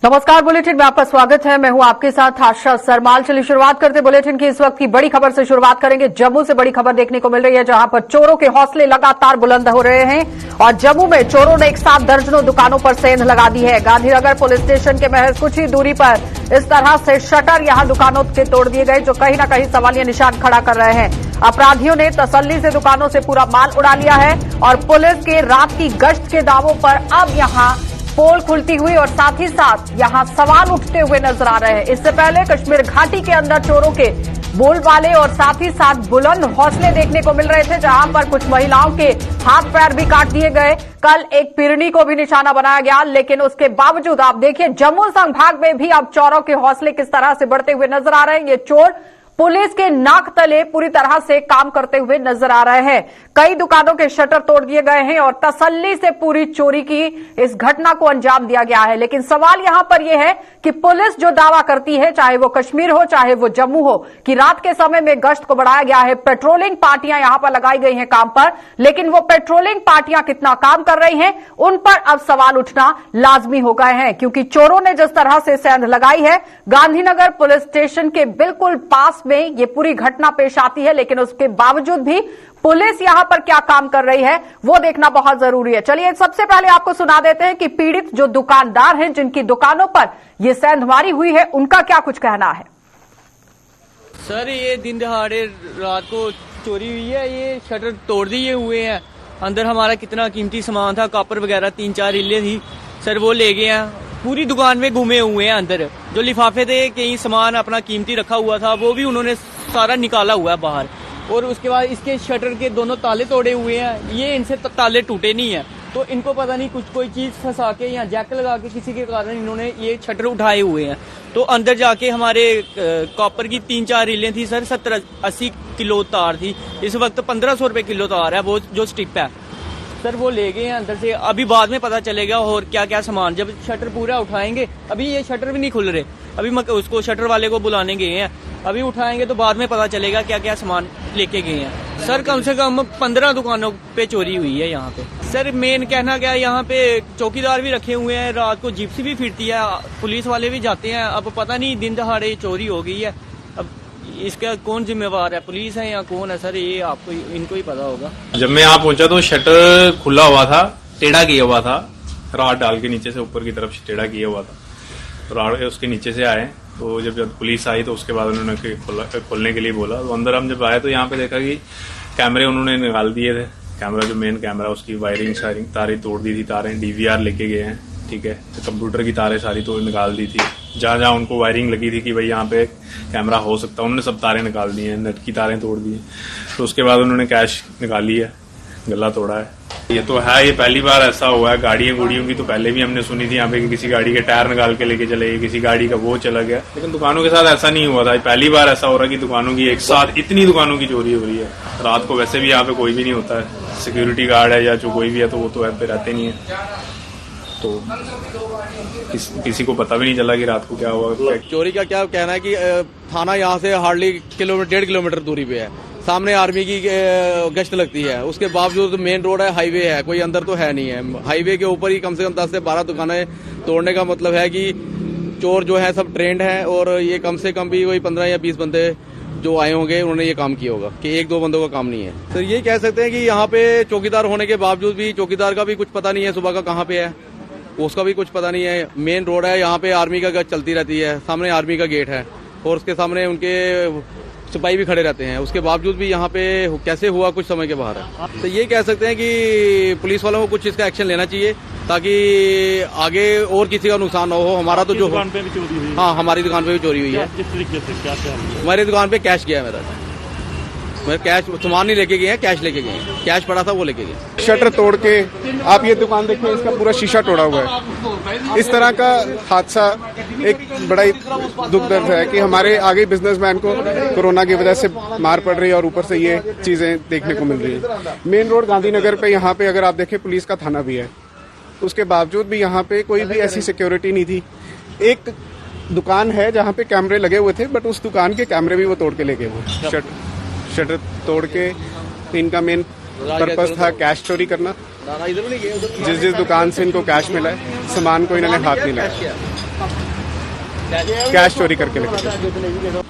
नमस्कार, बुलेटिन में आपका स्वागत है। मैं हूं आपके साथ आशा सरमाल। चलिए शुरुआत करते बुलेटिन की इस वक्त की बड़ी खबर से शुरुआत करेंगे। जम्मू से बड़ी खबर देखने को मिल रही है, जहां पर चोरों के हौसले लगातार बुलंद हो रहे हैं और जम्मू में चोरों ने एक साथ दर्जनों दुकानों पर सेंध लगा दी है। गांधीनगर पुलिस स्टेशन के महज कुछ ही दूरी पर इस तरह से शटर यहां दुकानों के तोड़ दिए गए, जो कहीं न कहीं सवालिया निशान खड़ा कर रहे हैं। अपराधियों ने तसल्ली से दुकानों से पूरा माल उड़ा लिया है और पुलिस के रात की गश्त के दावों पर अब यहां पोल खुलती हुई और साथ ही साथ यहां सवाल उठते हुए नजर आ रहे हैं। इससे पहले कश्मीर घाटी के अंदर चोरों के बोलबाले और साथ ही साथ बुलंद हौसले देखने को मिल रहे थे, जहां पर कुछ महिलाओं के हाथ पैर भी काट दिए गए। कल एक पीड़नी को भी निशाना बनाया गया, लेकिन उसके बावजूद आप देखिए जम्मू संभाग में भी अब चोरों के हौसले किस तरह से बढ़ते हुए नजर आ रहे हैं। ये चोर पुलिस के नाक तले पूरी तरह से काम करते हुए नजर आ रहे हैं। कई दुकानों के शटर तोड़ दिए गए हैं और तसल्ली से पूरी चोरी की इस घटना को अंजाम दिया गया है। लेकिन सवाल यहां पर यह है कि पुलिस जो दावा करती है, चाहे वो कश्मीर हो चाहे वो जम्मू हो, कि रात के समय में गश्त को बढ़ाया गया है, पेट्रोलिंग पार्टियां यहां पर लगाई गई हैं काम पर, लेकिन वो पेट्रोलिंग पार्टियां कितना काम कर रही हैं, उन पर अब सवाल उठना लाजमी हो गए हैं। क्योंकि चोरों ने जिस तरह से सेंध लगाई है, गांधीनगर पुलिस स्टेशन के बिल्कुल पास में ये पूरी घटना पेश आती है, लेकिन उसके बावजूद भी पुलिस यहां पर क्या काम कर रही है वो देखना बहुत जरूरी है। चलिए सबसे पहले आपको सुना देते हैं कि पीड़ित जो दुकानदार हैं, जिनकी दुकानों पर यह सेंधमारी हुई है, उनका क्या कुछ कहना है। सर, ये दिन दहाड़े रात को चोरी हुई है, ये शटर तोड़ दिए हुए हैं। अंदर हमारा कितना कीमती सामान था, कॉपर वगैरह 3-4 रीलें थी सर, वो ले गए हैं। पूरी दुकान में घूमे हुए हैं। अंदर जो लिफाफे थे, कहीं सामान अपना कीमती रखा हुआ था, वो भी उन्होंने सारा निकाला हुआ है बाहर। और उसके बाद इसके शटर के दोनों ताले तोड़े हुए हैं। ये इनसे ताले टूटे नहीं है, तो इनको पता नहीं कुछ कोई चीज फंसा के या जैक लगा के किसी के कारण इन्होंने ये शटर उठाए हुए हैं। तो अंदर जाके हमारे कॉपर की 3-4 रीलें थी सर, 70-80 किलो तार थी। इस वक्त 1500 रुपए किलो तार है, वो जो स्टिप है सर, वो ले गए हैं अंदर से। अभी बाद में पता चलेगा और क्या क्या सामान, जब शटर पूरा उठाएंगे। अभी ये शटर भी नहीं खुल रहे, अभी उसको शटर वाले को बुलाने गए हैं, अभी उठाएंगे तो बाद में पता चलेगा क्या क्या सामान लेके गए हैं। सर, कम से कम 15 दुकानों पे चोरी हुई है यहाँ पे। सर, मेन कहना क्या, यहाँ पे चौकीदार भी रखे हुए हैं, रात को जिप्सी भी फिरती है, पुलिस वाले भी जाते हैं। अब पता नहीं दिन दहाड़े चोरी हो गई है, अब इसका कौन जिम्मेवार है, पुलिस है या कौन है सर, ये आपको इनको ही पता होगा। जब मैं यहाँ पहुंचा तो शटर खुला हुआ था, टेढ़ा किया हुआ था, राड डाल के नीचे से ऊपर की तरफ टेढ़ा किया हुआ था। राड उसके नीचे से आए, तो जब पुलिस आई तो उसके बाद उन्होंने खोलने के लिए बोला। तो अंदर हम जब आए तो यहाँ पे देखा कि कैमरे उन्होंने निकाल दिए थे। कैमरा जो मेन कैमरा, उसकी वायरिंग सारी तारें तोड़ दी थी, तारें डीवीआर लेके गए हैं, ठीक है। तो कंप्यूटर की तारें सारी तो निकाल दी थी, जहां जहां उनको वायरिंग लगी थी कि भाई यहाँ पे कैमरा हो सकता है, उन्होंने सब तारें निकाल दी हैं, नेट की तारें तोड़ दी हैं। तो उसके बाद उन्होंने कैश निकाली है, गला तोड़ा है। ये तो है, ये पहली बार ऐसा हुआ है। गाड़ियों की तो पहले भी हमने सुनी थी यहाँ पे कि किसी गाड़ी के टायर निकाल के लेके चले गए, किसी गाड़ी का वो चला गया, लेकिन दुकानों के साथ ऐसा नहीं हुआ था। पहली बार ऐसा हो रहा है कि दुकानों की एक साथ इतनी दुकानों की चोरी हो रही है। रात को वैसे भी यहाँ पे कोई भी नहीं होता है, सिक्योरिटी गार्ड है या जो कोई भी है तो वो तो यहाँ पे रहते नहीं है, तो किसी को पता भी नहीं चला कि रात को क्या हुआ। चोरी का क्या कहना है कि थाना यहाँ से हार्डली 1.5 किलोमीटर दूरी पे है, सामने आर्मी की गश्त लगती है, उसके बावजूद मेन रोड है, हाईवे है, कोई अंदर तो है नहीं है। हाईवे के ऊपर ही कम से कम 10 से 12 दुकानें तोड़ने का मतलब है कि चोर जो है सब ट्रेंड हैं, और ये कम से कम भी कोई 15 या 20 बंदे जो आए होंगे उन्होंने ये काम किया होगा, कि 1-2 बंदों का काम नहीं है। तो ये कह सकते हैं कि यहाँ पे चौकीदार होने के बावजूद भी चौकीदार का भी कुछ पता नहीं है सुबह का कहाँ पे है, उसका भी कुछ पता नहीं है। मेन रोड है, यहाँ पे आर्मी का गश्त चलती रहती है, सामने आर्मी का गेट है और उसके सामने उनके सिपाही भी खड़े रहते हैं, उसके बावजूद भी यहाँ पे कैसे हुआ कुछ समझ के बाहर है। तो ये कह सकते हैं कि पुलिस वालों को कुछ इसका एक्शन लेना चाहिए, ताकि आगे और किसी का नुकसान ना हो। हमारा तो जो दुकान पे भी चोरी हुई, हाँ, हमारी दुकान पे भी चोरी हुई है। किस तरीके से, क्या हमारी दुकान पे कैश गया, मेरा कैश सामान नहीं लेके गए हैं, कैश लेके गए हैं, कैश पड़ा था वो लेके गए। शटर तोड़ के आप ये दुकान देखिए, इसका पूरा शीशा तोड़ा हुआ है। इस तरह का हादसा एक बड़ा ही दुख दर्द है कि हमारे आगे बिजनेसमैन को कोरोना की वजह से मार पड़ रही है और ऊपर से ये चीजें देखने को मिल रही है। मेन रोड गांधीनगर पे यहाँ पे अगर आप देखें पुलिस का थाना भी है, उसके बावजूद भी यहाँ पे कोई भी ऐसी सिक्योरिटी नहीं थी। एक दुकान है जहाँ पे कैमरे लगे हुए थे, बट उस दुकान के कैमरे भी वो तोड़ के ले गए। वो शटर तोड़ के इनका मेन पर्पस था कैश चोरी करना। इधर नहीं गए, जिस जिस दुकान से इनको कैश मिला है, सामान को इन्होंने हाथ नहीं लगाया, कैश चोरी करके लेके।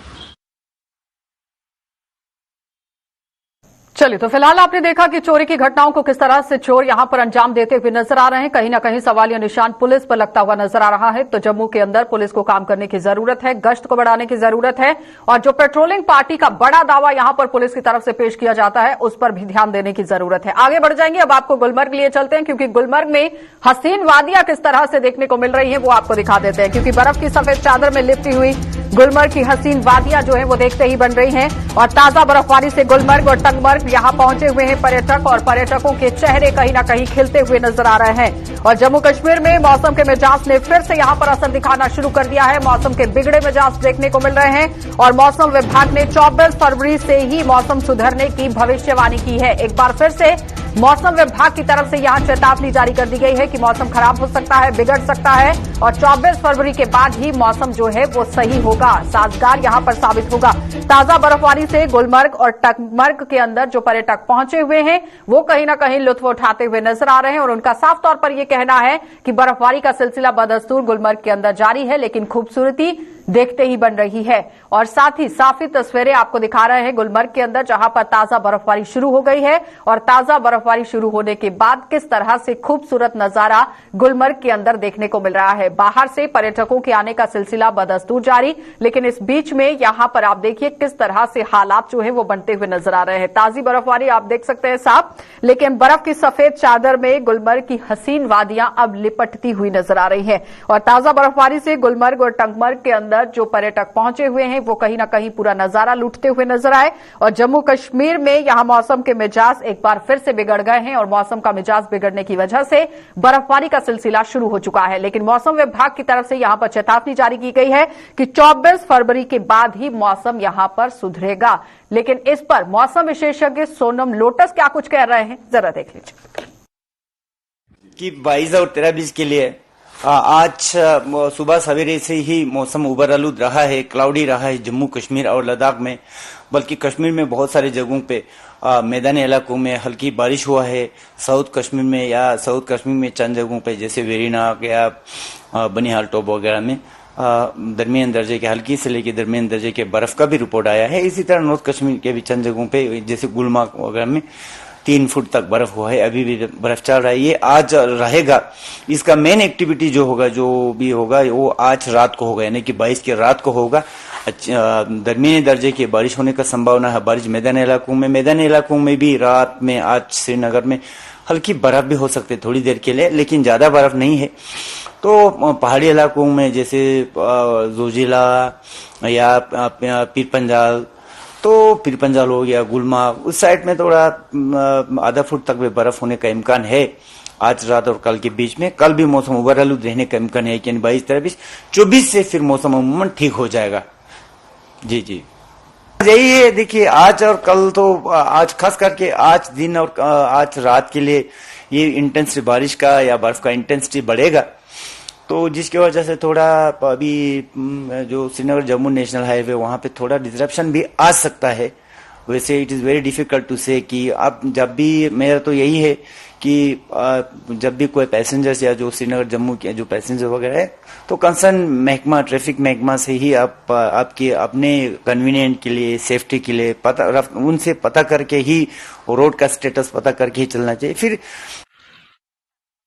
चलिए, तो फिलहाल आपने देखा कि चोरी की घटनाओं को किस तरह से चोर यहां पर अंजाम देते हुए नजर आ रहे हैं। कहीं ना कहीं सवालिया निशान पुलिस पर लगता हुआ नजर आ रहा है। तो जम्मू के अंदर पुलिस को काम करने की जरूरत है, गश्त को बढ़ाने की जरूरत है, और जो पेट्रोलिंग पार्टी का बड़ा दावा यहां पर पुलिस की तरफ से पेश किया जाता है, उस पर भी ध्यान देने की जरूरत है। आगे बढ़ जाएंगे, अब आपको गुलमर्ग लिए चलते हैं, क्योंकि गुलमर्ग में हसीन वादियां किस तरह से देखने को मिल रही है वो आपको दिखा देते हैं। क्योंकि बर्फ की सफेद चादर में लिपटी हुई गुलमर्ग की हसीन वादियां जो है वो देखते ही बन रही हैं। और ताजा बर्फबारी से गुलमर्ग और टंगमर्ग यहां पहुंचे हुए हैं पर्यटक, और पर्यटकों के चेहरे कहीं ना कहीं खिलते हुए नजर आ रहे हैं। और जम्मू कश्मीर में मौसम के मिजाज ने फिर से यहां पर असर दिखाना शुरू कर दिया है। मौसम के बिगड़े मिजाज देखने को मिल रहे हैं, और मौसम विभाग ने 24 फरवरी से ही मौसम सुधरने की भविष्यवाणी की है। एक बार फिर से मौसम विभाग की तरफ से यहां चेतावनी जारी कर दी गई है कि मौसम खराब हो सकता है, बिगड़ सकता है, और 24 फरवरी के बाद ही मौसम जो है वो सही होगा, साजगार यहां पर साबित होगा। ताजा बर्फबारी से गुलमर्ग और टंगमर्ग के अंदर जो पर्यटक पहुंचे हुए हैं वो कहीं ना कहीं लुत्फ उठाते हुए नजर आ रहे हैं, और उनका साफ तौर पर यह कहना है कि बर्फबारी का सिलसिला बदस्तूर गुलमर्ग के अंदर जारी है, लेकिन खूबसूरती देखते ही बन रही है। और साथ ही साफी तस्वीरें आपको दिखा रहे हैं गुलमर्ग के अंदर, जहां पर ताजा बर्फबारी शुरू हो गई है, और ताजा बर्फबारी शुरू होने के बाद किस तरह से खूबसूरत नजारा गुलमर्ग के अंदर देखने को मिल रहा है। बाहर से पर्यटकों के आने का सिलसिला बदस्तूर जारी, लेकिन इस बीच में यहां पर आप देखिए किस तरह से हालात जो है वो बनते हुए नजर आ रहे हैं। ताजी बर्फबारी आप देख सकते हैं साफ, लेकिन बर्फ की सफेद चादर में गुलमर्ग की हसीन वादियां अब लिपटती हुई नजर आ रही है। और ताजा बर्फबारी से गुलमर्ग और टंगमर्ग के अंदर जो पर्यटक पहुंचे हुए हैं वो कहीं ना कहीं पूरा नजारा लूटते हुए नजर आए। और जम्मू कश्मीर में यहां मौसम के मिजाज एक बार फिर से बिगड़ गए हैं, और मौसम का मिजाज बिगड़ने की वजह से बर्फबारी का सिलसिला शुरू हो चुका है। लेकिन मौसम विभाग की तरफ से यहां पर चेतावनी जारी की गई है कि 24 फरवरी के बाद ही मौसम यहां पर सुधरेगा। लेकिन इस पर मौसम विशेषज्ञ सोनम लोटस क्या कुछ कह रहे हैं, जरा देख लीजिए। कि 22 और 23 के लिए आज सुबह सवेरे से ही मौसम उबर आलूद रहा है, क्लाउडी रहा है जम्मू कश्मीर और लद्दाख में, बल्कि कश्मीर में बहुत सारे जगहों पे मैदानी इलाकों में हल्की बारिश हुआ है। साउथ कश्मीर में या साउथ कश्मीर में चंद जगहों पे जैसे वेरीनाग या बनिहाल टॉप वगैरह में दरमियान दर्जे के हल्की से लेकर दरमियान दर्जे के बर्फ का भी रिपोर्ट आया है। इसी तरह नॉर्थ कश्मीर के भी चंद जगहों पे जैसे गुलमर्ग वगैरह में 3 फुट तक बर्फ हुआ है, अभी भी बर्फ चल रहा है। ये आज रहेगा। इसका मेन एक्टिविटी जो होगा, जो भी होगा, वो आज रात को होगा, यानी कि 22 की रात को होगा। दरमियानी दर्जे की बारिश होने का संभावना है। बारिश मैदानी इलाकों में भी रात में आज श्रीनगर में हल्की बर्फ भी हो सकती है थोड़ी देर के लिए, लेकिन ज्यादा बर्फ नहीं है। तो पहाड़ी इलाकों में जैसे जोजिला या पीर पंजाल, तो पीर पंजाल हो गया, गुलमर्ग, उस साइड में थोड़ा आधा फुट तक भी बर्फ होने का इम्कान है आज रात और कल के बीच में। कल भी मौसम उबर आलूद रहने का इम्कान है, यानी 22, 23, 24 से फिर मौसम अमूमन ठीक हो जाएगा। जी यही है। देखिए आज और कल, तो आज खास करके आज दिन और आज रात के लिए ये इंटेंसिटी बारिश का या बर्फ का इंटेंसिटी बढ़ेगा, तो जिसकी वजह से थोड़ा अभी जो श्रीनगर जम्मू नेशनल हाईवे वहां पे थोड़ा डिसरप्शन भी आ सकता है। वैसे it is very difficult to say कि अब जब भी, मेरा तो यही है कि जब भी कोई पैसेंजर्स या जो श्रीनगर जम्मू के जो पैसेंजर वगैरह है, तो कंसर्न महकमा, ट्रैफिक महकमा से ही आप आपके अपने कन्वीनियंट के लिए, सेफ्टी के लिए उनसे पता करके ही, रोड का स्टेटस पता करके ही चलना चाहिए। फिर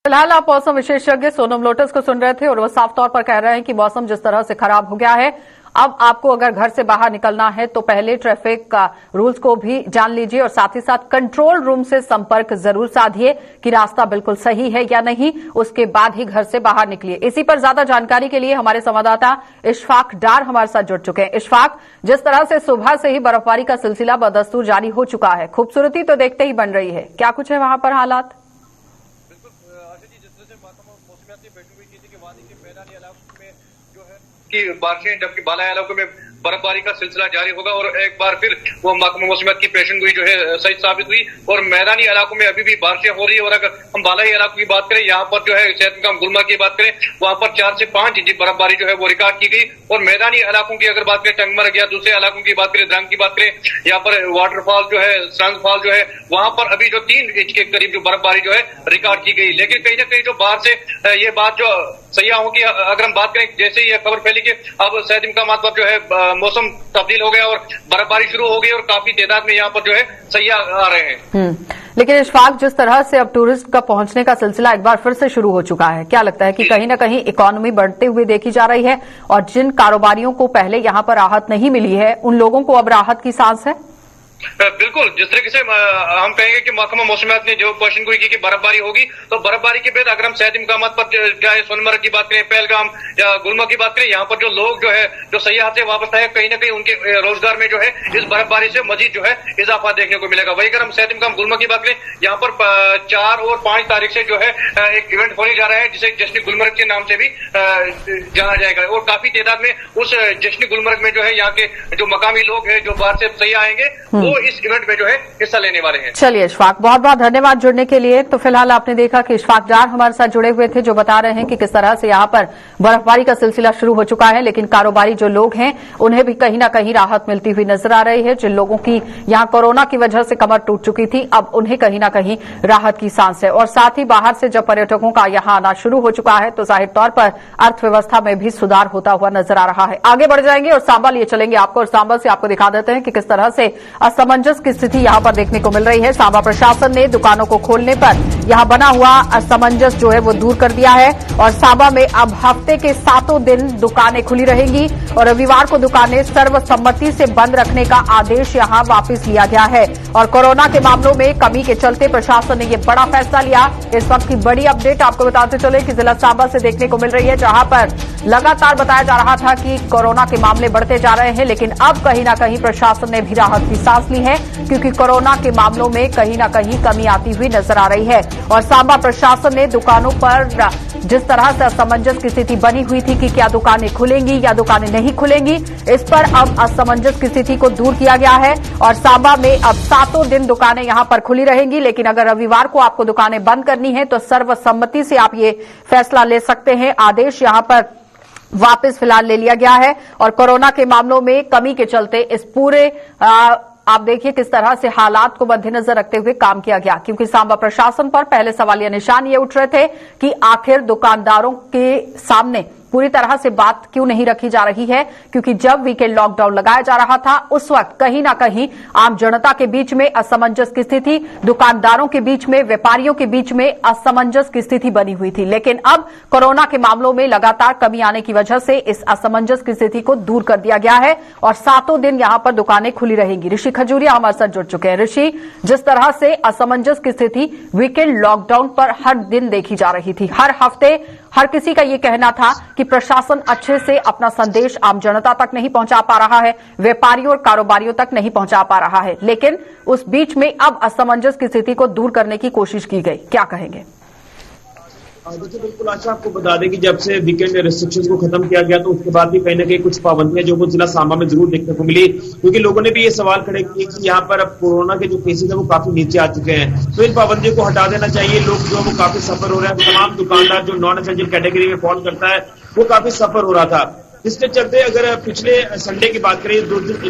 फिलहाल आप मौसम विशेषज्ञ सोनम लोटस को सुन रहे थे, और वो साफ तौर पर कह रहे हैं कि मौसम जिस तरह से खराब हो गया है, अब आपको अगर घर से बाहर निकलना है तो पहले ट्रैफिक का रूल्स को भी जान लीजिए, और साथ ही साथ कंट्रोल रूम से संपर्क जरूर साधिए कि रास्ता बिल्कुल सही है या नहीं, उसके बाद ही घर से बाहर निकलिए। इसी पर ज्यादा जानकारी के लिए हमारे संवाददाता इशफाक डार हमारे साथ जुड़ चुके हैं। इशफाक, जिस तरह से सुबह से ही बर्फबारी का सिलसिला बदस्तूर जारी हो चुका है, खूबसूरती तो देखते ही बन रही है, क्या कुछ है वहां पर हालात? की बारिशें, जबकि बाला इलाकों में बर्फबारी का सिलसिला जारी होगा और एक बार फिर वो महकमा मौसमियात की पेशन गोई जो है सही साबित हुई। और मैदानी इलाकों में अभी भी बारिशें हो रही है। और अगर हम बालाई इलाकों की बात करें, यहाँ पर जो है सेहतमकाम गुलमर्ग की बात करें, वहां पर 4 से 5 इंच बर्फबारी जो है वो रिकॉर्ड की गई। और मैदानी इलाकों की अगर बात करें, टंगमर्ग या दूसरे इलाकों की बात करें, द्रांग की बात करें, यहाँ पर वाटरफॉल जो है, स्रंग फॉल जो है, वहां पर अभी जो 3 इंच के करीब जो बर्फबारी जो है रिकॉर्ड की गई। लेकिन कहीं ना कहीं जो बाहर से ये बात जो सयाहों की अगर हम बात करें, जैसे ही यह खबर फैली कि अब शायद मकामात पर जो है मौसम तब्दील हो गया और बर्फबारी शुरू हो गई और काफी तादाद में यहाँ पर जो है सयाह आ रहे हैं। लेकिन इशफाक, जिस तरह से अब टूरिस्ट का पहुंचने का सिलसिला एक बार फिर से शुरू हो चुका है, क्या लगता है कि कहीं न कहीं इकोनॉमी बढ़ते हुए देखी जा रही है और जिन कारोबारियों को पहले यहाँ पर राहत नहीं मिली है उन लोगों को अब राहत की सांस है? बिल्कुल, जिस तरीके से हम कहेंगे कि महकमा मौसमियात ने जो पेशन गोई की कि बर्फबारी होगी, तो बर्फबारी के बाद अगर हम सेहती मकामात पर चाहे सोनमर्ग की बात करें, पहलगाम या गुलमर्ग की बात करें, यहाँ पर जो लोग जो है जो सयाहत से वापस आए, कहीं ना कहीं उनके रोजगार में जो है इस बर्फबारी से मजीद जो है इजाफा देखने को मिलेगा। वही अगर हम सेहती मकाम गुलमर्ग की बात करें, यहाँ पर 4 और 5 तारीख से जो है एक इवेंट होने जा रहा है जिसे जश्न गुलमर्ग के नाम से भी जाना जाएगा। और काफी तादाद में उस जश्न गुलमर्ग में जो है यहाँ के जो मकामी लोग हैं जो बाहर से सयाह आएंगे वो इस इवेंट में जो है हिस्सा लेने वाले हैं। चलिए इशफाक, बहुत बहुत धन्यवाद जुड़ने के लिए। तो फिलहाल आपने देखा कि इशफाक डार हमारे साथ जुड़े हुए थे जो बता रहे हैं कि किस तरह से यहाँ पर बर्फबारी का सिलसिला शुरू हो चुका है, लेकिन कारोबारी जो लोग हैं उन्हें भी कहीं न कहीं राहत मिलती हुई नजर आ रही है। जिन लोगों की यहाँ कोरोना की वजह से कमर टूट चुकी थी, अब उन्हें कहीं न कहीं राहत की सांस है। और साथ ही बाहर से जब पर्यटकों का यहाँ आना शुरू हो चुका है तो जाहिर तौर पर अर्थव्यवस्था में भी सुधार होता हुआ नजर आ रहा है। आगे बढ़ जाएंगे और सांबा लिए चलेंगे आपको, और सांबा से आपको दिखा देते हैं कि किस तरह से असमंजस की स्थिति यहां पर देखने को मिल रही है। सांबा प्रशासन ने दुकानों को खोलने पर यहां बना हुआ असमंजस जो है वो दूर कर दिया है और सांबा में अब हफ्ते के 7 दिन दुकानें खुली रहेंगी और रविवार को दुकानें सर्वसम्मति से बंद रखने का आदेश यहां वापस लिया गया है। और कोरोना के मामलों में कमी के चलते प्रशासन ने यह बड़ा फैसला लिया। इस वक्त की बड़ी अपडेट आपको बताते चले कि जिला सांबा से देखने को मिल रही है, जहां पर लगातार बताया जा रहा था कि कोरोना के मामले बढ़ते जा रहे हैं, लेकिन अब कहीं न कहीं प्रशासन ने भी राहत की सांस ली है क्योंकि कोरोना के मामलों में कहीं न कहीं कमी आती हुई नजर आ रही है। और सांबा प्रशासन ने दुकानों पर जिस तरह से असमंजस की स्थिति बनी हुई थी कि क्या दुकानें खुलेंगी या दुकानें नहीं खुलेंगी, इस पर अब असमंजस की स्थिति को दूर किया गया है और सांबा में अब 7 दिन दुकानें यहां पर खुली रहेंगी। लेकिन अगर रविवार को आपको दुकानें बंद करनी है तो सर्वसम्मति से आप ये फैसला ले सकते हैं। आदेश यहां पर वापस फिलहाल ले लिया गया है और कोरोना के मामलों में कमी के चलते इस पूरे आप देखिए किस तरह से हालात को मद्देनजर रखते हुए काम किया गया, क्योंकि सांबा प्रशासन पर पहले सवालिया निशान ये उठ रहे थे कि आखिर दुकानदारों के सामने पूरी तरह से बात क्यों नहीं रखी जा रही है, क्योंकि जब वीकेंड लॉकडाउन लगाया जा रहा था उस वक्त कहीं ना कहीं आम जनता के बीच में असमंजस की स्थिति, दुकानदारों के बीच में, व्यापारियों के बीच में असमंजस की स्थिति बनी हुई थी। लेकिन अब कोरोना के मामलों में लगातार कमी आने की वजह से इस असमंजस की स्थिति को दूर कर दिया गया है और 7 दिन यहां पर दुकानें खुली रहेंगी। ऋषि खजूरिया हमारे साथ जुड़ चुके हैं। ऋषि, जिस तरह से असमंजस की स्थिति वीकेंड लॉकडाउन पर हर दिन देखी जा रही थी, हर हफ्ते हर किसी का ये कहना था कि प्रशासन अच्छे से अपना संदेश आम जनता तक नहीं पहुंचा पा रहा है, व्यापारियों और कारोबारियों तक नहीं पहुंचा पा रहा है, लेकिन उस बीच में अब असमंजस की स्थिति को दूर करने की कोशिश की गई, क्या कहेंगे? देखिए, बिल्कुल आशा आपको बता दें कि जब से वीकेंड रिस्ट्रिक्शंस को खत्म किया गया तो उसके बाद भी कहीं ना कहीं कुछ पाबंदियां जो वो जिला सांबा में जरूर देखने को मिली, क्योंकि लोगों ने भी ये सवाल खड़े किए कि यहाँ पर अब कोरोना के जो केसेस है वो काफी नीचे आ चुके हैं, तो इन पाबंदियों को हटा देना चाहिए। लोग जो वो काफी सफर हो रहे हैं, तमाम दुकानदार जो नॉन एसेंशियल कैटेगरी में फॉल करता है वो काफी सफर हो रहा था। इसके चलते अगर पिछले संडे की बात करें,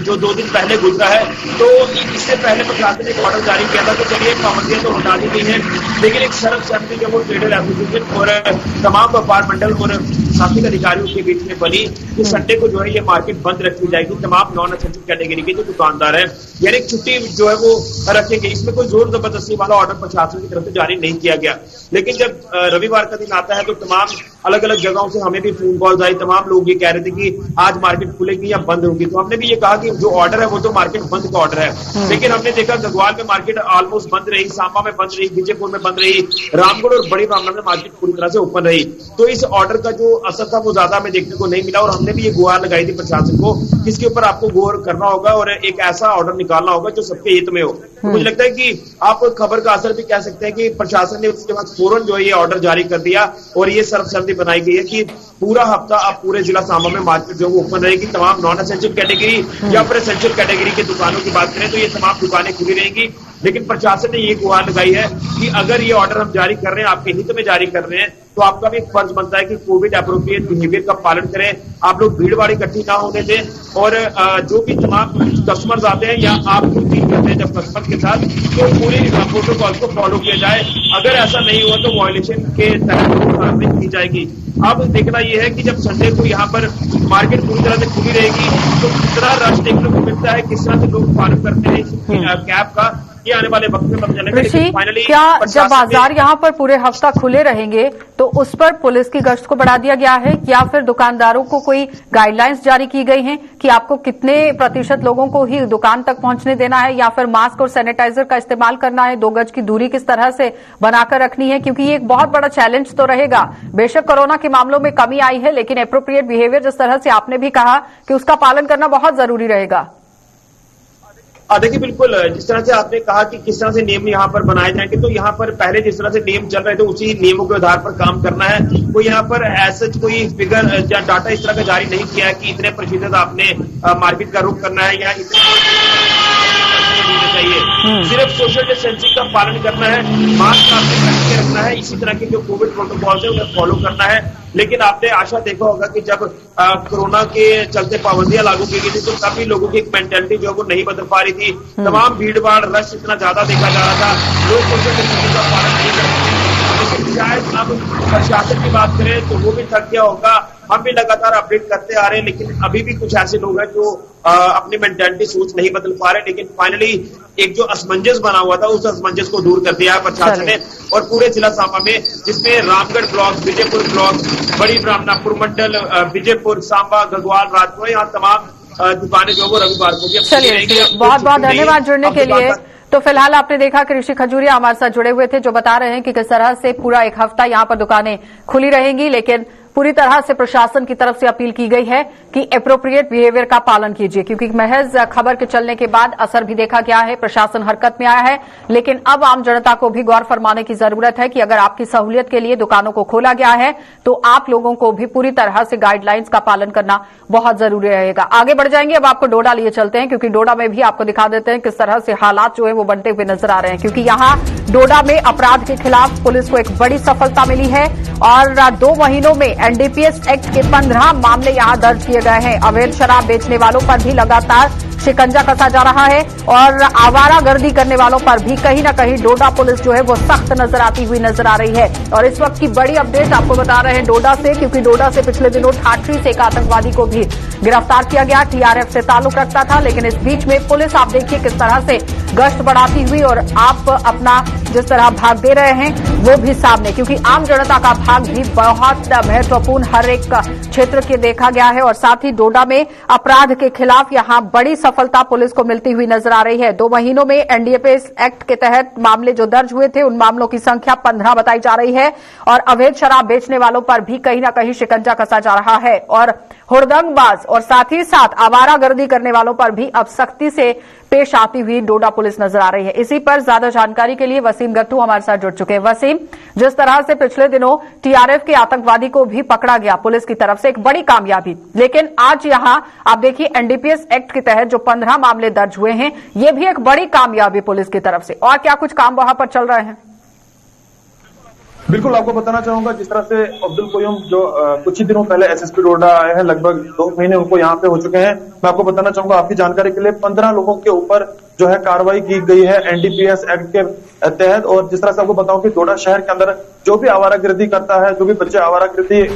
जो 2 दिन पहले गुजरा है, तो इससे पहले प्रशासन ने एक ऑर्डर जारी किया था कि चलिए पाबंदियां तो हटा दी गई हैं, लेकिन एक सर्वसम्मति जो वो ट्रेडर एसोसिएशन और तमाम व्यापार मंडल और शासनिक अधिकारियों के बीच में बनी कि संडे को जो है ये मार्केट बंद रखी जाएगी, तमाम नॉन एसेंशियल कैटेगरी के जो दुकानदार हैं, यानी एक छुट्टी जो है वो रखेंगे। इसमें कोई जोर जबरदस्ती वाला ऑर्डर प्रशासन की तरफ से जारी नहीं किया गया, लेकिन जब रविवार का दिन आता है तो तमाम अलग अलग जगहों से हमें भी फोन कॉल्स आई, तमाम लोग ये कह रहे थे कि आज मार्केट खुलेगी या बंद होगी, तो हमने भी ये कहा कि जो ऑर्डर है वो तो मार्केट बंद का ऑर्डर है, लेकिन हमने देखा गढ़वाल में मार्केट ऑलमोस्ट बंद रही, सांबा में बंद रही, विजयपुर में बंद रही, रामगढ़ और बड़ी ब्राह्मण में मार्केट पूरी तरह से ओपन रही। तो इस ऑर्डर का जो असर था वो ज्यादा हमें देखने को नहीं मिला और हमने भी ये गुहार लगाई थी प्रशासन को, इसके ऊपर आपको गौर करना होगा और एक ऐसा ऑर्डर निकालना होगा जो सबके हित में हो। तो मुझे लगता है कि आप खबर का असर भी कह सकते हैं कि प्रशासन ने उसके बाद फौरन जो है ये ऑर्डर जारी कर दिया और ये सर्वसम्मति बनाई गई है कि पूरा हफ्ता अब पूरे जिला सांबा में मार्केट जो है ओपन रहेगी। तमाम नॉन एसेंशियल कैटेगरी या फिर एसेंशियल कैटेगरी की दुकानों की बात करें तो ये तमाम दुकानें खुली रहेंगी। लेकिन प्रशासन ने ये गुहार लगाई है कि अगर ये ऑर्डर हम जारी कर रहे हैं, आपके हित में जारी कर रहे हैं, तो आपका भी एक फर्ज बनता है कि कोविड एप्रोप्रिएट बिहेवियर का पालन करें। आप लोग भीड़ भाड़ इकट्ठी ना होने दें और जो भी तमाम कस्टमर्स आते हैं या आप खुद डील करते हैं जब कस्टमर के साथ, तो पूरी प्रोटोकॉल को फॉलो किया जाए। अगर ऐसा नहीं हुआ तो वायलेशन के तहत कार्रवाई की जाएगी। अब देखना यह है कि जब संडे को यहाँ पर मार्केट पूरी तरह से खुली रहेगी तो कितना रश देखने को मिलता है, किस तरह से लोग पालन करते हैं इस कैब का, ये आने वाले वक्त में पता चलेगा। ऋषि, फाइनली क्या जब बाजार यहाँ पर पूरे हफ्ता खुले रहेंगे तो उस पर पुलिस की गश्त को बढ़ा दिया गया है या फिर दुकानदारों को कोई गाइडलाइंस जारी की गई हैं कि आपको कितने प्रतिशत लोगों को ही दुकान तक पहुंचने देना है या फिर मास्क और सैनिटाइजर का इस्तेमाल करना है, 2 गज की दूरी किस तरह से बनाकर रखनी है? क्योंकि ये एक बहुत बड़ा चैलेंज तो रहेगा। बेशक कोरोना के मामलों में कमी आई है लेकिन एप्रोप्रिएट बिहेवियर जिस तरह से आपने भी कहा कि उसका पालन करना बहुत जरूरी रहेगा। देखिए, बिल्कुल जिस तरह से आपने कहा कि किस तरह से नियम यहाँ पर बनाए जाएंगे, तो यहाँ पर पहले जिस तरह से नियम चल रहे थे उसी नियमों के आधार पर काम करना है। कोई यहाँ पर ऐसा कोई फिगर या डाटा इस तरह का जारी नहीं किया है कि इतने प्रतिशत आपने मार्केट का रुख करना है या इतने चाहिए। सिर्फ सोशल डिस्टेंसिंग का पालन करना है, मास्क आपने पहन के रखना है, इसी तरह के जो कोविड प्रोटोकॉल है उन्हें फॉलो करना है। लेकिन आपने आशा देखा होगा कि जब कोरोना के चलते पाबंदियां लागू की गई थी तो काफी लोगों की एक मेंटेलिटी जो है वो नहीं बदल पा रही थी। तमाम भीड़ भाड़ रश इतना ज्यादा देखा जा रहा था, लोग सोशल डिस्टेंसिंग का पालन नहीं कर रहे थे। लेकिन शायद अब प्रशासन की बात करें तो वो भी थक गया होगा। हम भी लगातार अपडेट करते आ रहे हैं लेकिन अभी भी कुछ ऐसे लोग हैं जो अपनी मेंटेलिटी सोच नहीं बदल पा रहे। लेकिन फाइनली एक जो असमंजस बना हुआ था उस असमंजस को दूर कर दिया है प्रशासन ने और पूरे जिला सांबा में, जिसमें रामगढ़ ब्लॉक, विजयपुर ब्लॉक, बड़ी ब्राह्मणापुर मंडल, विजयपुर, सांबा, गढ़वाल, राजपुर, यहाँ तमाम दुकानें जो वो रविवार को भी। चलिए, बहुत बहुत धन्यवाद जुड़ने के लिए। तो फिलहाल आपने देखा कि ऋषि खजूरिया हमारे साथ जुड़े हुए थे जो बता रहे हैं कि किस तरह से पूरा एक हफ्ता यहाँ पर दुकानें खुली रहेंगी लेकिन पूरी तरह से प्रशासन की तरफ से अपील की गई है कि एप्रोप्रिएट बिहेवियर का पालन कीजिए, क्योंकि महज खबर के चलने के बाद असर भी देखा गया है, प्रशासन हरकत में आया है। लेकिन अब आम जनता को भी गौर फरमाने की जरूरत है कि अगर आपकी सहूलियत के लिए दुकानों को खोला गया है तो आप लोगों को भी पूरी तरह से गाइडलाइंस का पालन करना बहुत जरूरी रहेगा। आगे बढ़ जाएंगे, अब आपको डोडा लिए चलते हैं क्योंकि डोडा में भी आपको दिखा देते हैं किस तरह से हालात जो है वो बनते हुए नजर आ रहे हैं। क्योंकि यहाँ डोडा में अपराध के खिलाफ पुलिस को एक बड़ी सफलता मिली है और 2 महीनों में एनडीपीएस एक्ट के 15 मामले यहां दर्ज किए गए हैं। अवैध शराब बेचने वालों पर भी लगातार शिकंजा कसा जा रहा है और आवारागर्दी करने वालों पर भी कहीं न कहीं डोडा पुलिस जो है वो सख्त नजर आती हुई नजर आ रही है। और इस वक्त की बड़ी अपडेट आपको बता रहे हैं डोडा से, क्योंकि डोडा से पिछले दिनों ठाठरी से एक आतंकवादी को भी गिरफ्तार किया गया। टीआरएफ से ताल्लुक रखता था लेकिन इस बीच में पुलिस आप देखिए किस तरह से गश्त बढ़ाती हुई और आप अपना जिस तरह भाग दे रहे हैं वो भी सामने, क्योंकि आम जनता का भाग भी बहुत महत्वपूर्ण हर एक क्षेत्र के देखा गया है। और साथ ही डोडा में अपराध के खिलाफ यहां बड़ी सफलता पुलिस को मिलती हुई नजर आ रही है। 2 महीनों में एनडीपीएस एक्ट के तहत मामले जो दर्ज हुए थे उन मामलों की संख्या 15 बताई जा रही है और अवैध शराब बेचने वालों पर भी कहीं न कहीं शिकंजा कसा जा रहा है और हुड़दंगबाज और साथ ही साथ आवारागर्दी करने वालों पर भी अब सख्ती से पेश आती हुई डोडा पुलिस नजर आ रही है। इसी पर ज्यादा जानकारी के लिए वसीम गट्टू हमारे साथ जुड़ चुके हैं। वसीम, जिस तरह से पिछले दिनों टीआरएफ के आतंकवादी को भी पकड़ा गया पुलिस की तरफ से, एक बड़ी कामयाबी, लेकिन आज यहां आप देखिए एनडीपीएस एक्ट के तहत जो 15 मामले दर्ज हुए हैं ये भी एक बड़ी कामयाबी पुलिस की तरफ से। और क्या कुछ काम वहां पर चल रहे हैं? बिल्कुल, आपको बताना चाहूंगा जिस तरह से अब्दुल कोयम जो कुछ ही दिनों पहले एसएसपी डोडा आए हैं, लगभग 2 महीने उनको यहाँ पे हो चुके हैं। मैं आपको बताना चाहूंगा आपकी जानकारी के लिए 15 लोगों के ऊपर जो है कार्रवाई की गई है एनडीपीएस एक्ट के तहत। और जिस तरह से आपको बताऊं कि डोडा शहर के अंदर जो भी आवारागर्दी करता है, जो भी बच्चे आवारागर्दी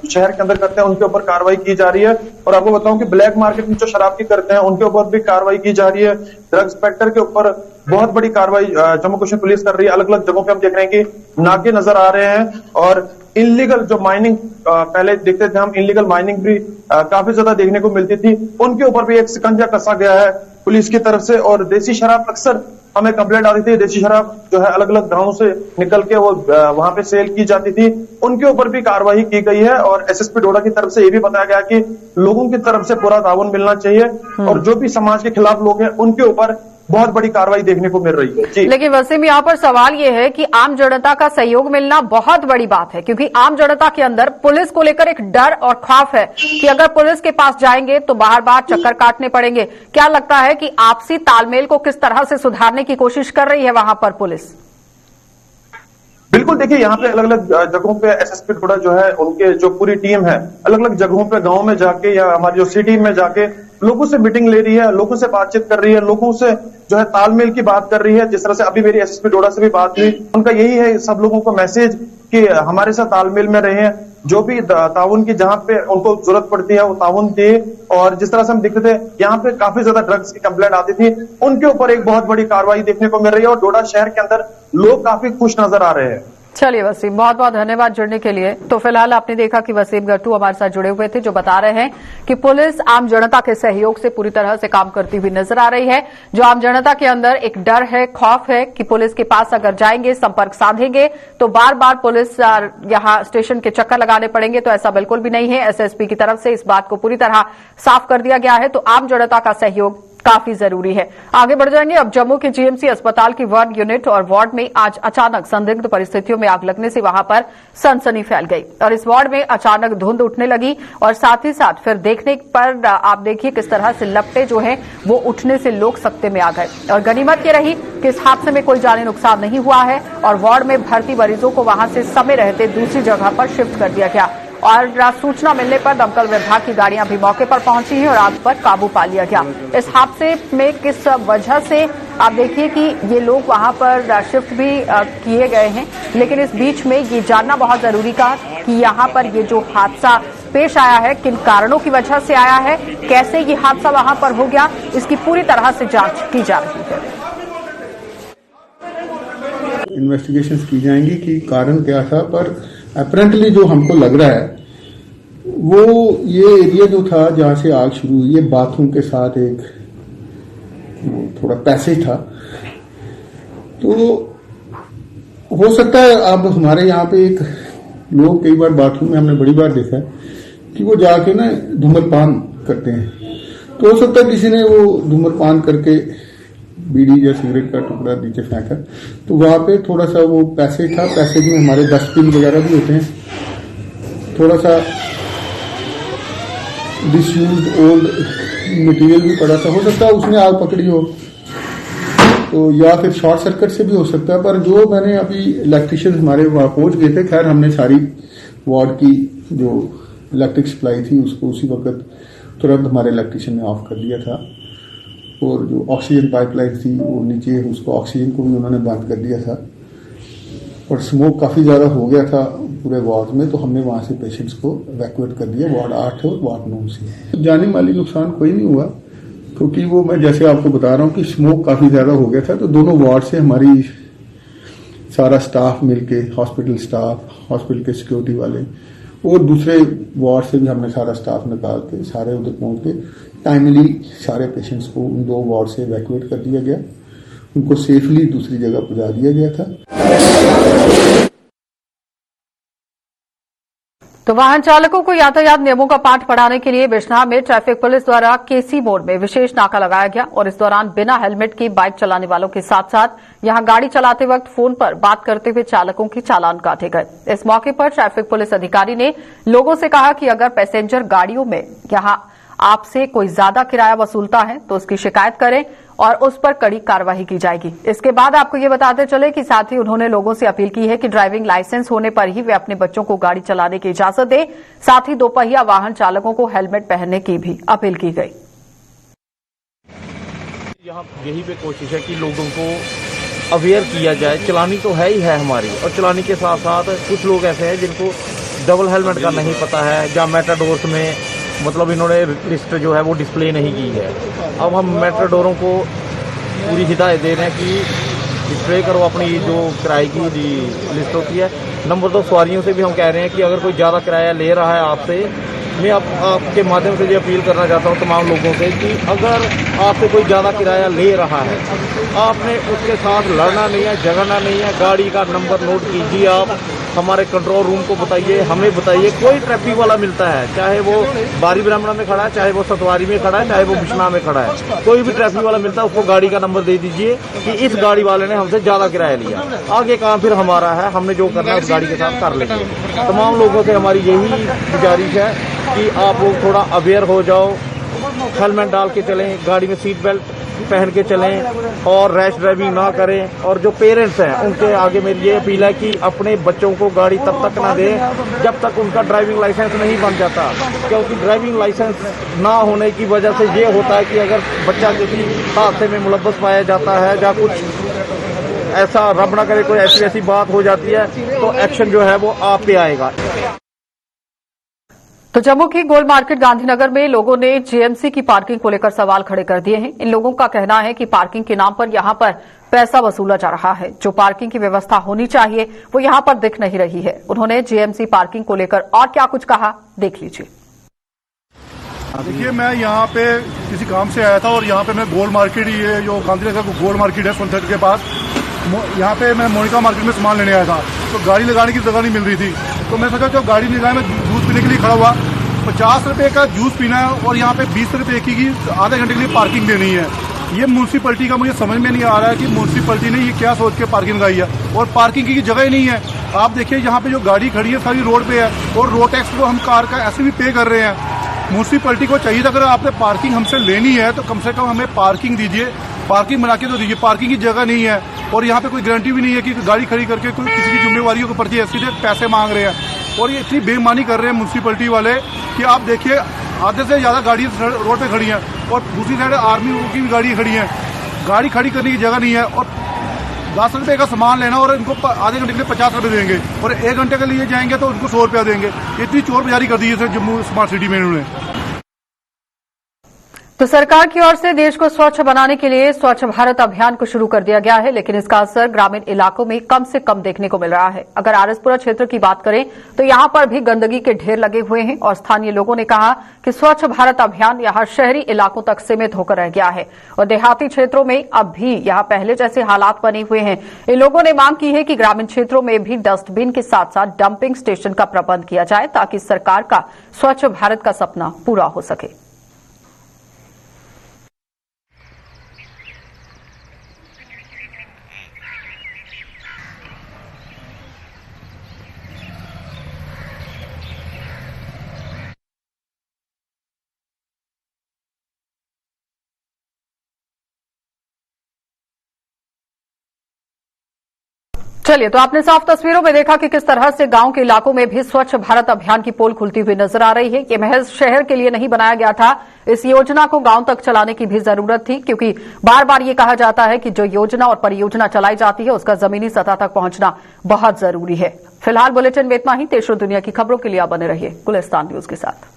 शहर के अंदर करते हैं उनके ऊपर कार्रवाई की जा रही है। और आपको बताऊं कि ब्लैक मार्केट में जो शराब की करते हैं उनके ऊपर भी कार्रवाई की जा रही है। ड्रग इंस्पेक्टर के ऊपर बहुत बड़ी कार्रवाई जम्मू कश्मीर पुलिस कर रही है। अलग अलग जगहों पे हम देख रहे हैं कि नाके नजर आ रहे हैं और इनलीगल जो माइनिंग पहले देखते थे हम, इनलीगल माइनिंग भी काफी ज्यादा देखने को मिलती थी, उनके ऊपर भी एक शिकंजा कसा गया है पुलिस की तरफ से। और देसी शराब, अक्सर हमें कंप्लेंट आती थी देसी शराब जो है अलग अलग गांवों से निकल के वो वहां पे सेल की जाती थी, उनके ऊपर भी कार्रवाई की गई है। और एसएसपी डोडा की तरफ से ये भी बताया गया कि लोगों की तरफ से पूरा ताउन मिलना चाहिए और जो भी समाज के खिलाफ लोग हैं उनके ऊपर बहुत बड़ी कार्रवाई देखने को मिल रही है। जी लेकिन वसीम, यहाँ पर सवाल ये है कि आम जनता का सहयोग मिलना बहुत बड़ी बात है, क्योंकि आम जनता के अंदर पुलिस को लेकर एक डर और खौफ है कि अगर पुलिस के पास जाएंगे तो बार बार चक्कर काटने पड़ेंगे। क्या लगता है कि आपसी तालमेल को किस तरह से सुधारने की कोशिश कर रही है वहां पर पुलिस? बिल्कुल, देखिए यहाँ पे अलग अलग जगहों पे एसएसपी डोडा जो है उनके जो पूरी टीम है अलग अलग जगहों पे गांव में जाके या हमारी जो सिटी में जाके लोगों से मीटिंग ले रही है, लोगों से बातचीत कर रही है, लोगों से जो है तालमेल की बात कर रही है। जिस तरह से अभी मेरी एसएसपी डोडा से भी बात हुई, उनका यही है सब लोगों को मैसेज कि हमारे साथ तालमेल में रहे, जो भी ताउन की जहां पे उनको जरूरत पड़ती है वो ताउन दे। और जिस तरह से हम देखते थे यहाँ पे काफी ज्यादा ड्रग्स की कंप्लेंट आती थी, उनके ऊपर एक बहुत बड़ी कार्रवाई देखने को मिल रही है और डोडा शहर के अंदर लोग काफी खुश नजर आ रहे हैं। चलिए वसीम, बहुत बहुत धन्यवाद जुड़ने के लिए। तो फिलहाल आपने देखा कि वसीम गट्टू हमारे साथ जुड़े हुए थे, जो बता रहे हैं कि पुलिस आम जनता के सहयोग से पूरी तरह से काम करती हुई नजर आ रही है। जो आम जनता के अंदर एक डर है, खौफ है कि पुलिस के पास अगर जाएंगे, संपर्क साधेंगे तो बार बार पुलिस यहां स्टेशन के चक्कर लगाने पड़ेंगे, तो ऐसा बिल्कुल भी नहीं है। एसएसपी की तरफ से इस बात को पूरी तरह साफ कर दिया गया है। तो आम जनता का सहयोग काफी जरूरी है। आगे बढ़ जाएंगे अब जम्मू के जीएमसी अस्पताल की वार्ड यूनिट और वार्ड में आज अचानक संदिग्ध परिस्थितियों में आग लगने से वहां पर सनसनी फैल गई और इस वार्ड में अचानक धुंध उठने लगी और साथ ही साथ फिर देखने पर आप देखिए किस तरह से लपटे जो है वो उठने से लोग सकते में आ गए। और गनीमत ये रही कि इस हादसे में कोई जानी नुकसान नहीं हुआ है और वार्ड में भर्ती मरीजों को वहां से समय रहते दूसरी जगह पर शिफ्ट कर दिया गया। और सूचना मिलने पर दमकल विभाग की गाड़ियां भी मौके पर पहुंची हैं और आग पर काबू पा लिया गया। इस हादसे में किस वजह से आप देखिए कि ये लोग वहां पर शिफ्ट भी किए गए हैं, लेकिन इस बीच में ये जानना बहुत जरूरी था कि यहां पर ये जो हादसा पेश आया है किन कारणों की वजह से आया है, कैसे ये हादसा वहां पर हो गया, इसकी पूरी तरह से जांच की जा रही है। इन्वेस्टिगेशंस की जाएंगी कि कारण क्या था, पर अपेरेंटली जो हमको लग रहा है वो ये एरिया जो था जहां से आग शुरू हुई, ये बाथरूम के साथ एक थोड़ा पैसेज था। तो हो सकता है अब हमारे यहाँ पे एक लोग कई बार बाथरूम में हमने बड़ी बार देखा है कि वो जाके ना धूम्रपान करते हैं, तो हो सकता है किसी ने वो धूम्रपान करके बीड़ी या सिगरेट का टुकड़ा नीचे फेंका, तो वहां पे थोड़ा सा वो पैसेज था, पैसेज में हमारे डस्टबिन वगैरह भी होते हैं, थोड़ा सा डिसयूज्ड ओल्ड मटेरियल भी पड़ा था, हो सकता है उसने आग पकड़ी हो, तो या फिर शॉर्ट सर्किट से भी हो सकता है। पर जो मैंने अभी इलेक्ट्रिशियन हमारे वहां पहुंच गए थे, खैर हमने सारी वार्ड की जो इलेक्ट्रिक सप्लाई थी उसको उसी वक्त तुरंत हमारे इलेक्ट्रिशियन ने ऑफ कर दिया था और जो ऑक्सीजन पाइपलाइन थी वो नीचे उसको ऑक्सीजन को भी उन्होंने बंद कर दिया था और स्मोक काफी ज्यादा हो गया था पूरे वार्ड में, तो हमने वहां से पेशेंट्स को इवैक्यूएट कर दिया वार्ड 8 और वार्ड 9 से। जानी माली नुकसान कोई नहीं हुआ, क्योंकि वो मैं जैसे आपको बता रहा हूँ कि स्मोक काफी ज्यादा हो गया था, तो दोनों वार्ड से हमारी सारा स्टाफ मिलके, हॉस्पिटल स्टाफ, हॉस्पिटल के सिक्योरिटी वाले और दूसरे वार्ड से भी हमने सारा स्टाफ निकाल के सारे उधर पहुंच के टाइमली सारे पेशेंट्स को उन 2 वार्ड से इवैक्यूएट कर दिया गया, उनको सेफली दूसरी जगह पहुंचा दिया गया था। तो वाहन चालकों को यातायात नियमों का पाठ पढ़ाने के लिए बिजनौर में ट्रैफिक पुलिस द्वारा केसी मोड़ में विशेष नाका लगाया गया और इस दौरान बिना हेलमेट की बाइक चलाने वालों के साथ साथ यहां गाड़ी चलाते वक्त फोन पर बात करते हुए चालकों के चालान काटे गए। इस मौके पर ट्रैफिक पुलिस अधिकारी ने लोगों से कहा कि अगर पैसेंजर गाड़ियों में यहां आपसे कोई ज्यादा किराया वसूलता है तो उसकी शिकायत करें और उस पर कड़ी कार्रवाई की जाएगी। इसके बाद आपको ये बताते चले कि साथ ही उन्होंने लोगों से अपील की है कि ड्राइविंग लाइसेंस होने पर ही वे अपने बच्चों को गाड़ी चलाने की इजाजत दें। साथ ही दोपहिया वाहन चालकों को हेलमेट पहनने की भी अपील की गई। यहाँ यही पे कोशिश है कि लोगों को अवेयर किया जाए। चलानी तो है ही है हमारी, और चलानी के साथ साथ कुछ लोग ऐसे हैं जिनको डबल हेलमेट का नहीं पता है, या मेटाडोर्स में मतलब इन्होंने लिस्ट जो है वो डिस्प्ले नहीं की है। अब हम मेटाडोरों को पूरी हिदायत दे रहे हैं कि डिस्प्ले करो अपनी जो किराए की लिस्ट होती है। नंबर 2, सवारियों से भी हम कह रहे हैं कि अगर कोई ज़्यादा किराया ले रहा है आपसे, मैं आपके माध्यम से ये अपील करना चाहता हूँ तमाम लोगों से कि अगर आपसे कोई ज़्यादा किराया ले रहा है, आपने उसके साथ लड़ना नहीं है, झगड़ना नहीं है। गाड़ी का नंबर नोट कीजिए आप हमारे कंट्रोल रूम को बताइए, हमें बताइए। कोई ट्रैफिक वाला मिलता है, चाहे वो बारी ब्राह्मणा में खड़ा है, चाहे वो सतवारी में खड़ा है, चाहे वो बिश्ना में खड़ा है, कोई भी ट्रैफिक वाला मिलता है, उसको गाड़ी का नंबर दे दीजिए कि इस गाड़ी वाले ने हमसे ज्यादा किराया लिया। आगे काम फिर हमारा है, हमने जो करना है उस गाड़ी के साथ कर लेंगे। तमाम लोगों से हमारी यही गुजारिश है कि आप लोग थोड़ा अवेयर हो जाओ, हेलमेट डाल के चलें, गाड़ी में सीट बेल्ट पहन के चलें और रैश ड्राइविंग ना करें। और जो पेरेंट्स हैं उनके आगे मेरी ये अपील है कि अपने बच्चों को गाड़ी तब तक ना दें जब तक उनका ड्राइविंग लाइसेंस नहीं बन जाता, क्योंकि ड्राइविंग लाइसेंस ना होने की वजह से ये होता है कि अगर बच्चा किसी हादसे में मुलव्वस पाया जाता है या कुछ ऐसा रब ना करे कोई ऐसी बात हो जाती है तो एक्शन जो है वो आप पे आएगा। तो जम्मू की गोल मार्केट गांधीनगर में लोगों ने जेएमसी की पार्किंग को लेकर सवाल खड़े कर दिए हैं। इन लोगों का कहना है कि पार्किंग के नाम पर यहां पर पैसा वसूला जा रहा है। जो पार्किंग की व्यवस्था होनी चाहिए वो यहां पर दिख नहीं रही है। उन्होंने जेएमसी पार्किंग को लेकर और क्या कुछ कहा, देख लीजिए। देखिए, मैं यहाँ पे किसी काम से आया था और यहाँ पे मैं गोल मार्केट, ये जो गांधीनगर गोल मार्केट है सोनथट के पास, यहाँ पे मैं मोनिका मार्केट में सामान लेने आया था। तो गाड़ी लगाने की जगह नहीं मिल रही थी, तो मैं सोचा जो गाड़ी लगाए, मैं जूस पीने के लिए खड़ा हुआ। 50 रुपए का जूस पीना है और यहाँ पे 20 रुपए की आधे घंटे के लिए पार्किंग देनी है। ये म्यूनसिपैलिटी का मुझे समझ में नहीं आ रहा है कि म्यूनसिपैलिटी ने ये क्या सोच के पार्किंग लगाई है, और पार्किंग की जगह ही नहीं है। आप देखिए यहाँ पे जो गाड़ी खड़ी है सारी रोड पे है, और रोड टैक्स को हम कार का ऐसे भी पे कर रहे हैं। म्यूनसिपैलिटी को चाहिए था अगर आपने पार्किंग हमसे लेनी है तो कम से कम हमें पार्किंग दीजिए, पार्किंग बना के तो दीजिए। पार्किंग की जगह नहीं है और यहाँ पे कोई गारंटी भी नहीं है कि गाड़ी खड़ी करके कोई किसी की जिम्मेवारियों के प्रति सीधे पैसे मांग रहे हैं। और ये इतनी बेईमानी कर रहे हैं म्यूनसिपैलिटी वाले कि आप देखिए आधे से ज्यादा गाड़ी रोड पे खड़ी हैं और दूसरी साइड आर्मी की भी गाड़ी खड़ी है। गाड़ी खड़ी करने की जगह नहीं है और 10 रुपए का सामान लेना और इनको आधे घंटे के लिए 50 रुपए देंगे और 1 घंटे के लिए जाएंगे तो उनको 100 रुपया देंगे। इतनी चोर बाजारी कर दी है जम्मू स्मार्ट सिटी में इन्होंने। तो सरकार की ओर से देश को स्वच्छ बनाने के लिए स्वच्छ भारत अभियान को शुरू कर दिया गया है, लेकिन इसका असर ग्रामीण इलाकों में कम से कम देखने को मिल रहा है। अगर आरएसपुरा क्षेत्र की बात करें तो यहां पर भी गंदगी के ढेर लगे हुए हैं और स्थानीय लोगों ने कहा कि स्वच्छ भारत अभियान यहां शहरी इलाकों तक सीमित होकर रह गया है और देहाती क्षेत्रों में अब भी यहां पहले जैसे हालात बने हुए हैं। इन लोगों ने मांग की है कि ग्रामीण क्षेत्रों में भी डस्टबिन के साथ साथ डंपिंग स्टेशन का प्रबंध किया जाए ताकि सरकार का स्वच्छ भारत का सपना पूरा हो सके। चलिए, तो आपने साफ तस्वीरों में देखा कि किस तरह से गांव के इलाकों में भी स्वच्छ भारत अभियान की पोल खुलती हुई नजर आ रही है। ये महज शहर के लिए नहीं बनाया गया था, इस योजना को गांव तक चलाने की भी जरूरत थी, क्योंकि बार बार ये कहा जाता है कि जो योजना और परियोजना चलाई जाती है उसका जमीनी सतह तक पहुंचना बहुत जरूरी है। फिलहाल बुलेटिन में इतना ही। देश और दुनिया की खबरों के लिए आप बने रहिए गुलिस्तान न्यूज के साथ।